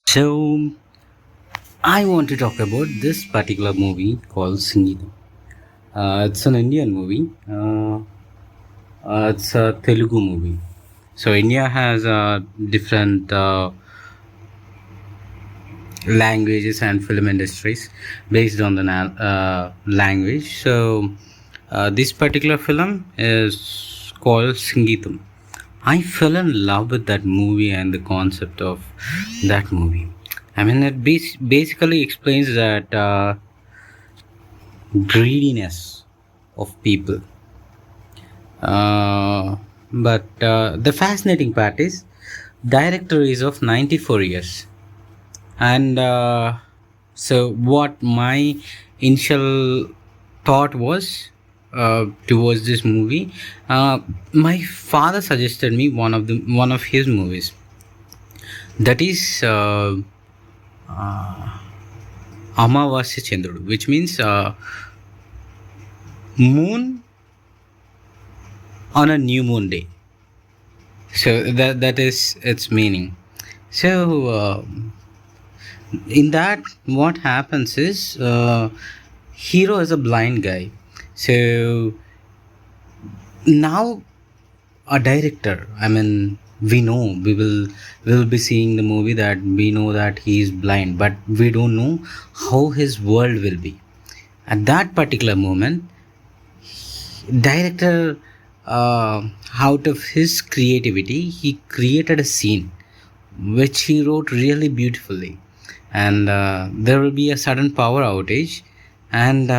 So, I want to talk about this particular movie called Sangeetam. It's an Indian movie. It's a Telugu movie. So, India has different languages and film industries based on the language. So, this particular film is called Sangeetam. I fell in love with that movie and the concept of that movie. I mean, it basically explains that greediness of people. But the fascinating part is, director is of 94 years, and so what my initial thought was towards this movie. My father suggested me one of his movies, that is Amavasya Chandrudu, which means moon on a new moon day. So that is its meaning. So in that, what happens is, hero is a blind guy. So now a director, I mean, we will be seeing the movie, that we know that he is blind, but we don't know how his world will be at that particular moment. Director, out of his creativity, he created a scene which he wrote really beautifully. And there will be a sudden power outage, and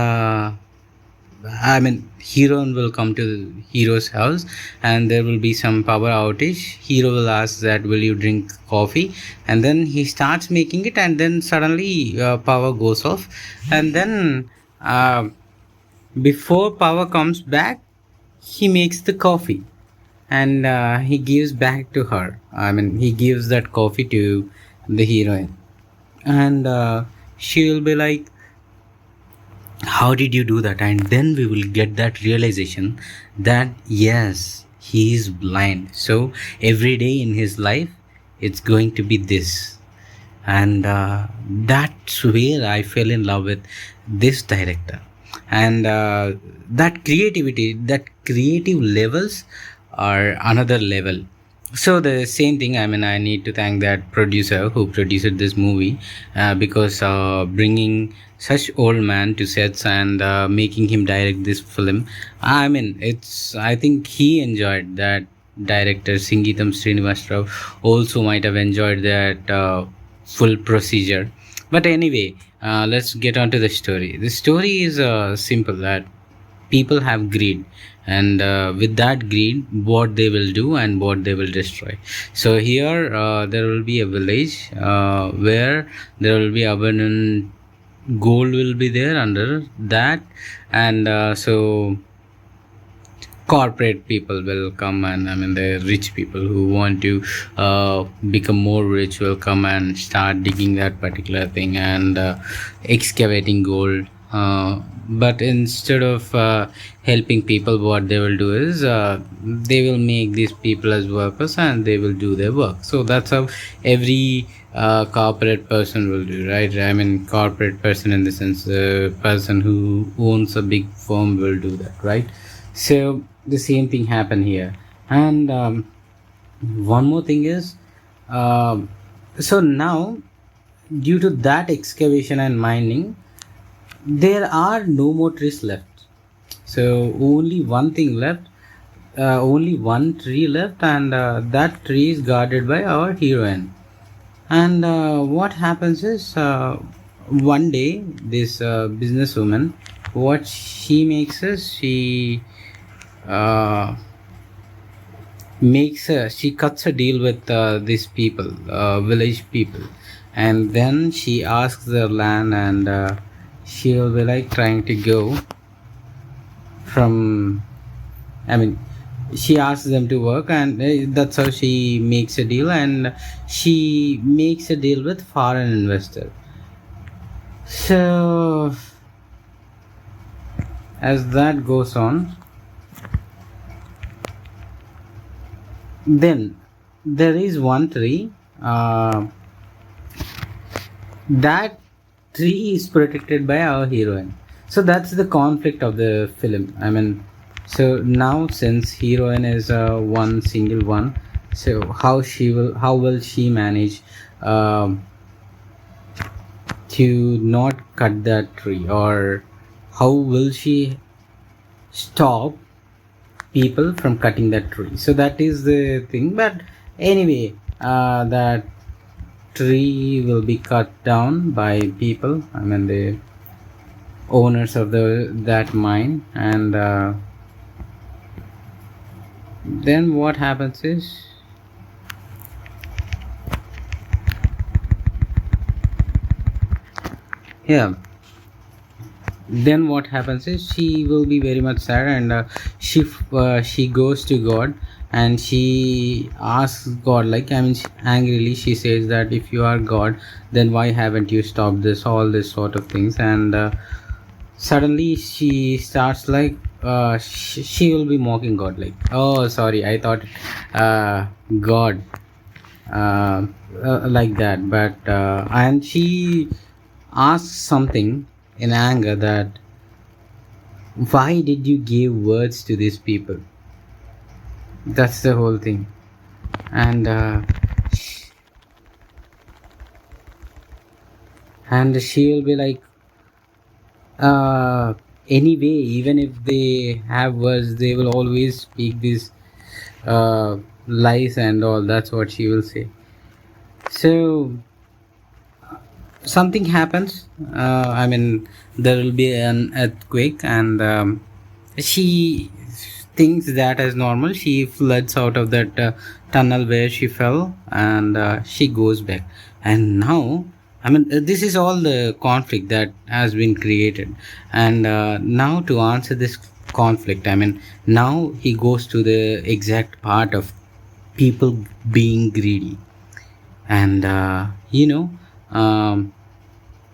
I mean, heroine will come to hero's house, and there will be some power outage. Hero will ask that, will you drink coffee? And then he starts making it, and then suddenly power goes off. And then before power comes back, he makes the coffee, and he gives back to her. I mean, he gives that coffee to the heroine, and she will be like, how did you do that? And then we will get that realization that yes, he is blind, so every day in his life it's going to be this. And that's where I fell in love with this director. And that creative levels are another level. So the same thing, I mean, I need to thank that producer who produced this movie, because bringing such old man to sets and making him direct this film, I mean, I think he enjoyed that. Director Singeetam Srinivas Rao also might have enjoyed that full procedure. But anyway, let's get on to the story. The story is simple, that people have greed, and with that greed, what they will do and what they will destroy. So here there will be a village where there will be abundant gold will be there under that. And so corporate people will come, and I mean, the rich people who want to become more rich will come and start digging that particular thing and excavating gold. But instead of helping people, what they will do is, they will make these people as workers, and they will do their work. So that's how every corporate person will do, right? I mean, corporate person in the sense, the person who owns a big firm will do that, right? So the same thing happened here. And one more thing is, so now, due to that excavation and mining, there are no more trees left. So only one thing left, only one tree left, and that tree is guarded by our heroine. And what happens is, one day, this businesswoman, what she makes is, uh, she cuts a deal with these people, village people. And then she asks their land, and she will be like trying to go from, I mean, she asks them to work, and that's how she makes a deal. And she makes a deal with foreign investor. So as that goes on, then there is one tree, that tree is protected by our heroine. So that's the conflict of the film. I mean, so now since heroine is one single one, so how will she manage um, to not cut that tree, or how will she stop people from cutting that tree? So that is the thing. But anyway, that tree will be cut down by people, I mean the owners of the that mine. And then what happens is, yeah, then what happens is she will be very much sad, and she goes to God, and she asks God, like, I mean, angrily she says that if you are God, then why haven't you stopped this, all this sort of things. And suddenly she starts like, she will be mocking God, like, oh sorry, I thought God like that. But and she asks something in anger, that why did you give words to these people? That's the whole thing. And and she will be like, anyway, even if they have words, they will always speak these lies and all. That's what she will say. So something happens, I mean, there will be an earthquake, and she thinks that as normal. She floods out of that tunnel where she fell, and she goes back. And now, I mean, this is all the conflict that has been created. And now, to answer this conflict, I mean, now he goes to the exact part of people being greedy. And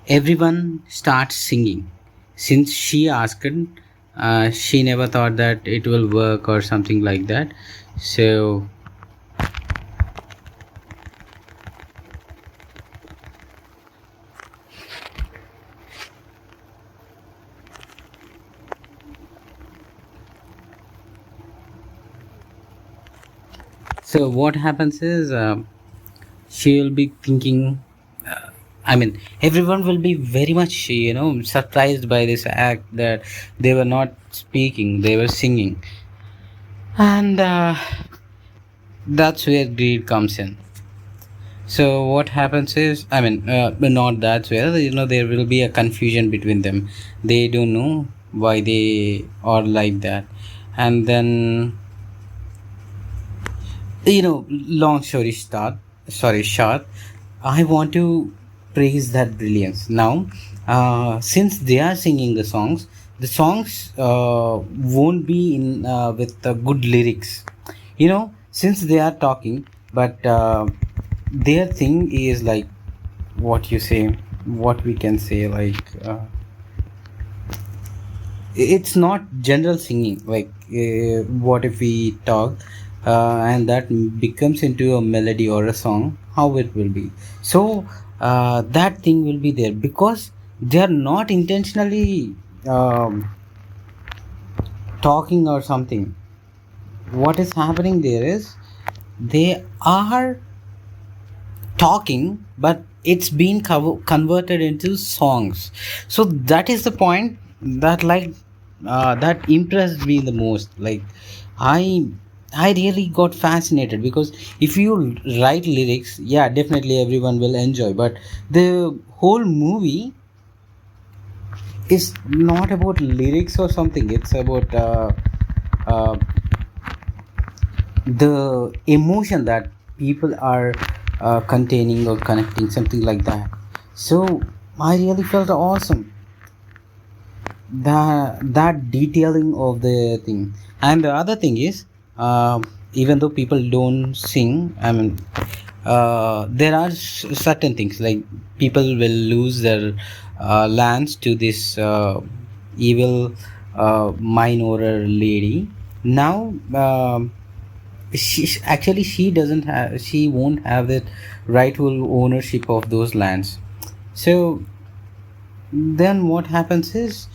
everyone starts singing. Since she asked, she never thought that it will work or something like that. So what happens is, she will be thinking, I mean, everyone will be very much, surprised by this act, that they were not speaking, they were singing. And that's where greed comes in. So what happens is, I mean, not that's where, there will be a confusion between them. They don't know why they are like that. And then, long story short, I want to praise that brilliance. Now, since they are singing the songs won't be in with good lyrics. Since they are talking, but their thing is like, what you say, what we can say, like, it's not general singing, like, what if we talk, and that becomes into a melody or a song, how it will be. So that thing will be there, because they are not intentionally talking or something. What is happening there is, they are talking, but it's been converted into songs. So that is the point that, like, that impressed me the most. Like, i I really got fascinated, because if you write lyrics, yeah, definitely everyone will enjoy, but the whole movie is not about lyrics or something. It's about uh, the emotion that people are containing or connecting, something like that. So I really felt awesome, that detailing of the thing. And the other thing is, even though people don't sing, I mean, there are certain things, like people will lose their lands to this evil mine owner lady. Now, she doesn't have, she won't have that rightful ownership of those lands. So then what happens is,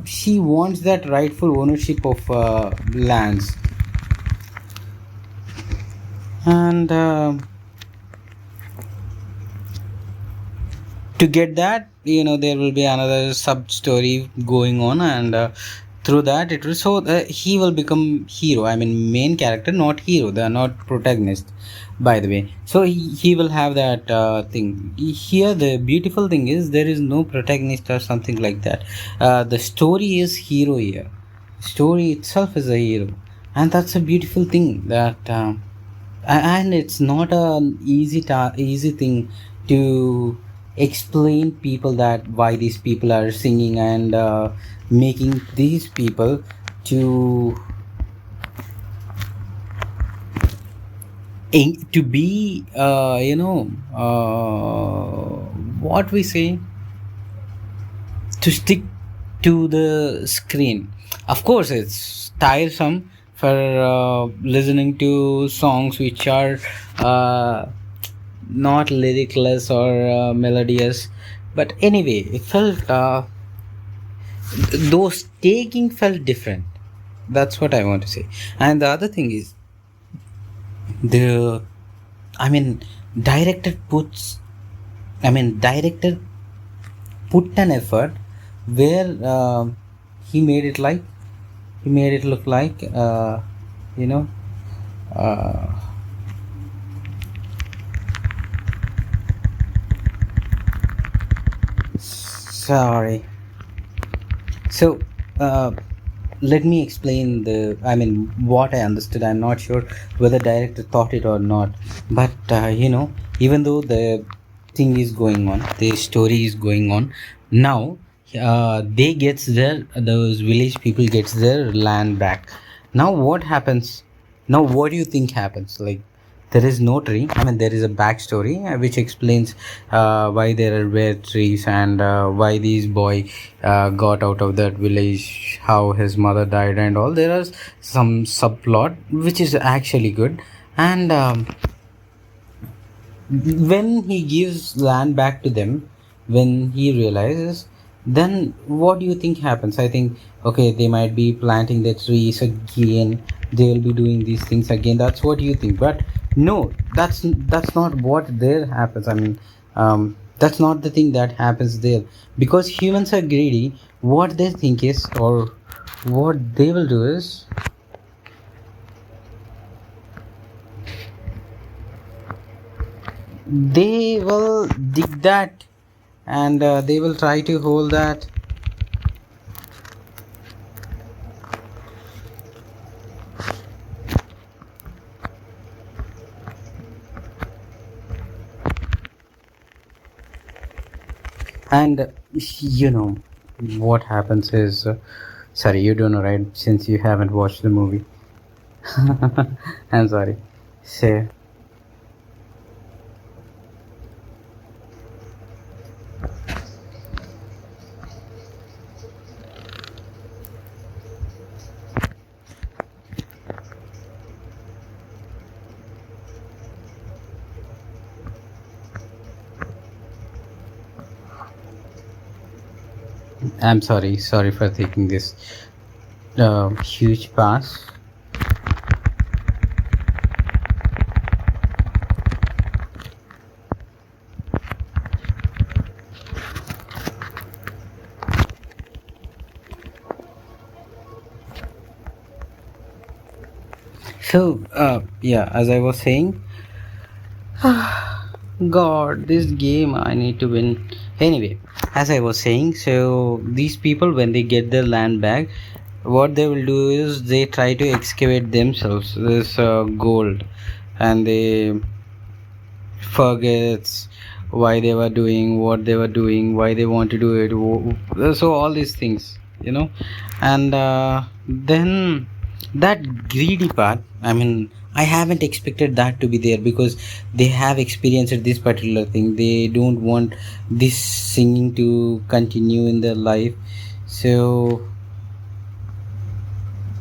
she wants that rightful ownership of lands. And to get that, there will be another sub story going on, and through that it will, so he will become hero, I mean main character, not hero, they are not protagonist, by the way. So he will have that thing here. The beautiful thing is there is no protagonist or something like that. The story is hero here. Story itself is a hero, and that's a beautiful thing that and it's not an easy thing to explain people that why these people are singing, and making these people to to be what we say, to stick to the screen. Of course, it's tiresome for listening to songs which are uh, not lyricless or melodious. But anyway, it felt those taking felt different. That's what I want to say. And the other thing is, the I mean director puts director put an effort where he made it like he made it look like you know uh, sorry. So let me explain what I understood. I'm not sure whether director thought it or not, but even though the thing is going on, the story is going on now, they gets their those village people gets their land back. Now what happens? Now what do you think happens? Like, there is no tree. There is a backstory which explains why there are rare trees, and why this boy got out of that village, how his mother died, and all. There is some subplot which is actually good. And when he gives land back to them, when he realizes, then what do you think happens? I think, okay, they might be planting the trees again, they will be doing these things again. That's what you think. But no, that's not what there happens. That's not the thing that happens there. Because humans are greedy, what they think is, or what they will do is, they will dig that, and they will try to hold that. And what happens is, sorry, you don't know, right? Since you haven't watched the movie. I'm sorry. So I'm sorry for taking this huge pass. So yeah, as I was saying, God, this game I need to win. Anyway, as I was saying, so these people, when they get their land back, what they will do is they try to excavate themselves this gold, and they forgets why they were doing what they were doing, why they want to do it. So all these things, and then that greedy part, I haven't expected that to be there, because they have experienced this particular thing. They don't want this singing to continue in their life, so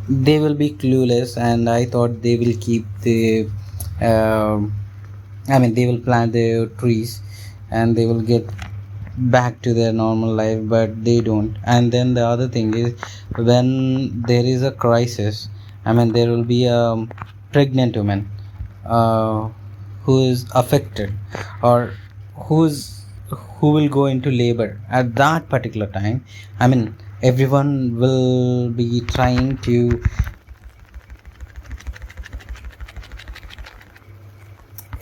they will be clueless. And I thought they will keep the they will plant the trees, and they will get back to their normal life, but they don't. And then the other thing is, when there is a crisis, I mean, there will be a pregnant woman uh, who is affected, or who's who will go into labor at that particular time. I mean, everyone will be trying to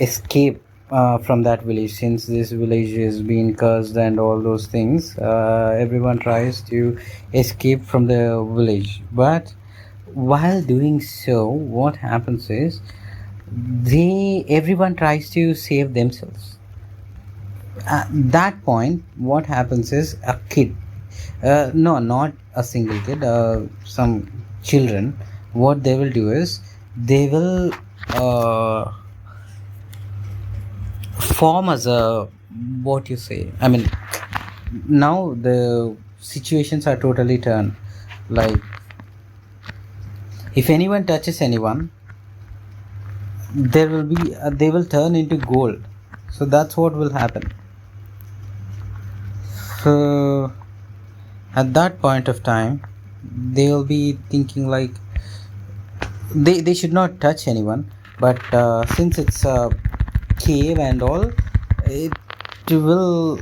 escape from that village, since this village is being cursed and all those things. Everyone tries to escape from the village, but while doing so, what happens is, they everyone tries to save themselves. At that point, what happens is, a kid, no, not a single kid, some children, what they will do is, they will form as a, what you say, I mean, now the situations are totally turned. Like, if anyone touches anyone, there will be they will turn into gold. So that's what will happen. So at that point of time, they will be thinking like, they should not touch anyone, but since it's a cave and all, it will,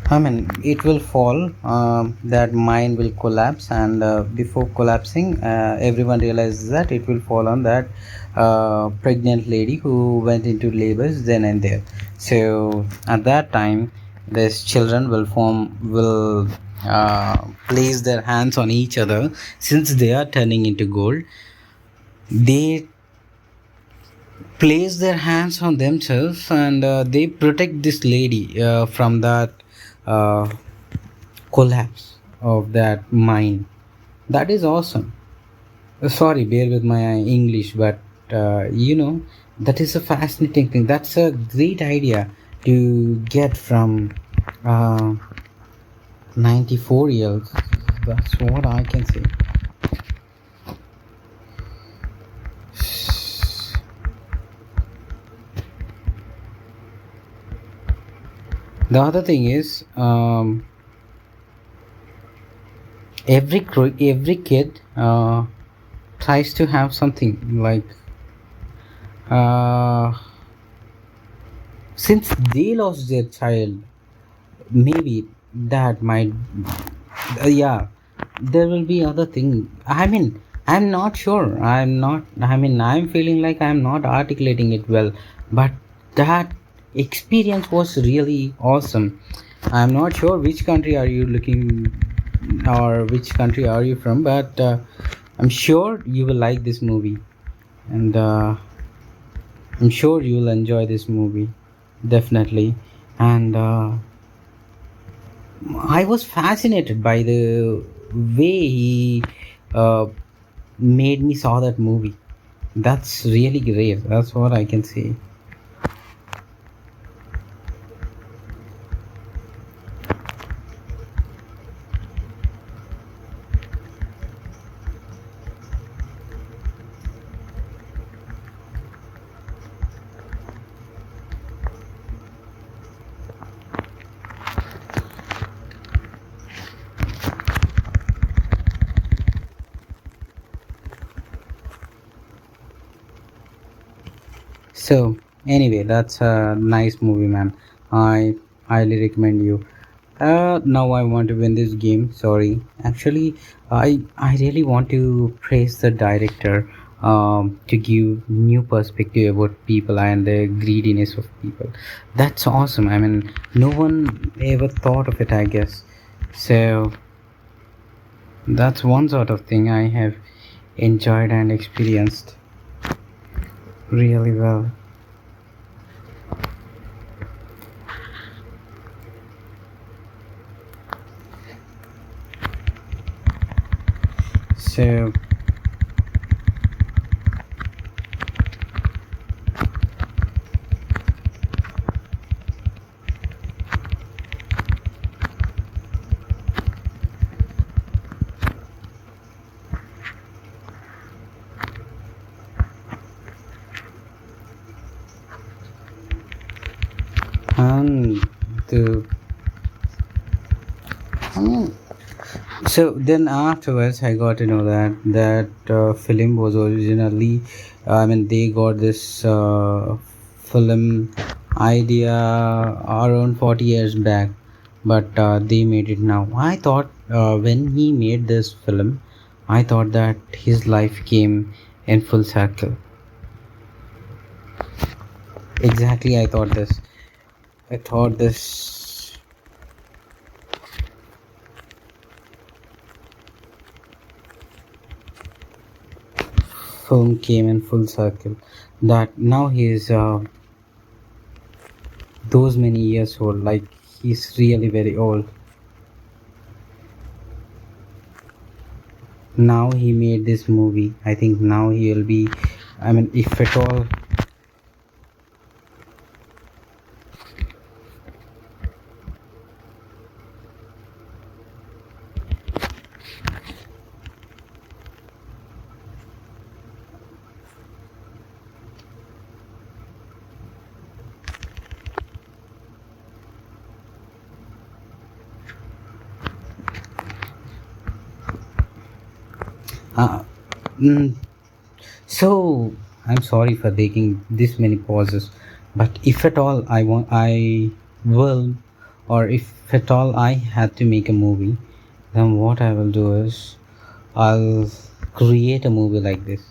I mean, it will fall. That mine will collapse, and before collapsing, everyone realizes that it will fall on that pregnant lady who went into labors then and there. So at that time, these children will place their hands on each other, since they are turning into gold. They place their hands on themselves, and they protect this lady from that uh, collapse of that mine. That is awesome. Sorry, bear with my English, but that is a fascinating thing. That's a great idea to get from uh, 94 years. That's what I can say. The other thing is, every kid tries to have something like, uh, since they lost their child, maybe that might, yeah, there will be other thing. I mean, I'm not sure, I mean, I'm feeling like I'm not articulating it well, but that experience was really awesome. I'm not sure which country are you looking, or which country are you from, but I'm sure you will like this movie, and I'm sure you will enjoy this movie, definitely. And I was fascinated by the way he uh, made me saw that movie. That's really great. That's what I can say. So anyway, that's a nice movie, man. I highly recommend you. Now I want to win this game. Sorry, actually, I really want to praise the director, to give new perspective about people and the greediness of people. That's awesome. I mean, no one ever thought of it, I guess. So that's one sort of thing I have enjoyed and experienced really well. So And the I mean, so then afterwards, I got to know that film was originally, I mean, they got this film idea around 40 years back, but they made it now. I thought when he made this film, I thought that his life came in full circle. Exactly, I thought this. I thought this film came in full circle. That now he is those many years old, like he's really very old. Now he made this movie. I think now he'll be, I mean, if at all. uh, mm, so I'm sorry for taking this many pauses, but if at all I will, or if at all I had to make a movie, then what I will do is I'll create a movie like this,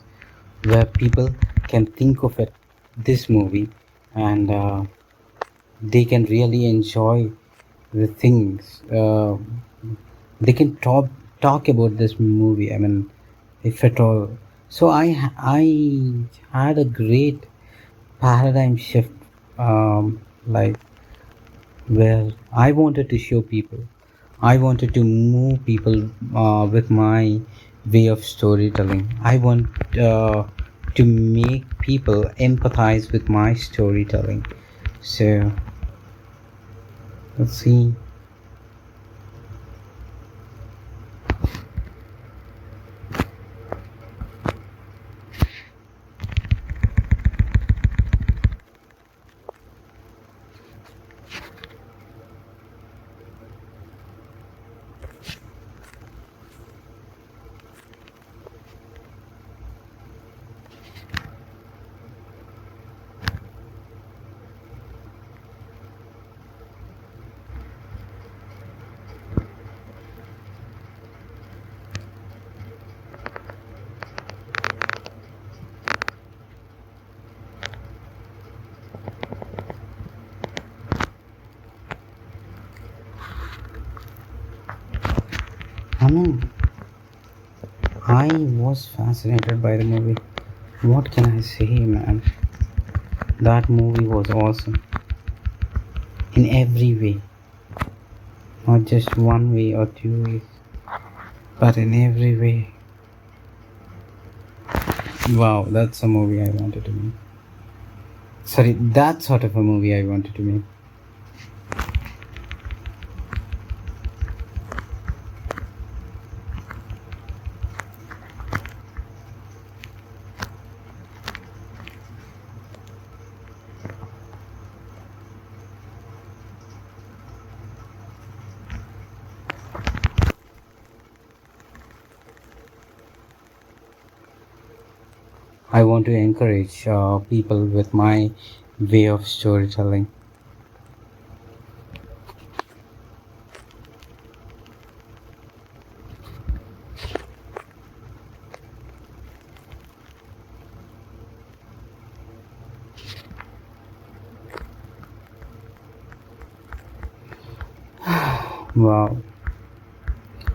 where people can think of it, this movie, and they can really enjoy the things. They can talk about this movie. I mean, if at all. So I had a great paradigm shift, like where I wanted to show people, I wanted to move people with my way of storytelling. I want to make people empathize with my storytelling. So let's see. I mean, I was fascinated by the movie. What can I say, man? That movie was awesome in every way, not just one way or two ways, but in every way. Wow, that's a movie I wanted to make. Sorry, that sort of a movie I wanted to make. I want to encourage people with my way of storytelling. Wow.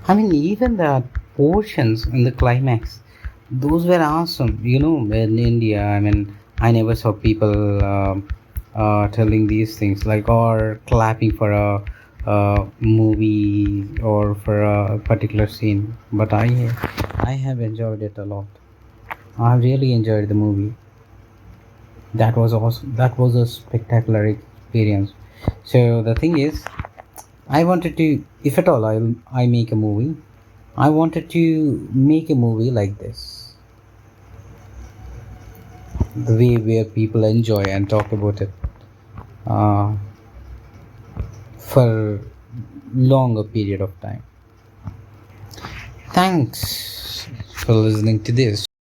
I mean, even the portions in the climax, those were awesome. You know, in India, I mean, I never saw people telling these things like or clapping for a movie or for a particular scene. But I have enjoyed it a lot. I really enjoyed the movie. That was awesome. That was a spectacular experience. So the thing is, I wanted to, if at all I make a movie, I wanted to make a movie like this, the way where people enjoy and talk about it. Uh, for longer period of time. Thanks for listening to this.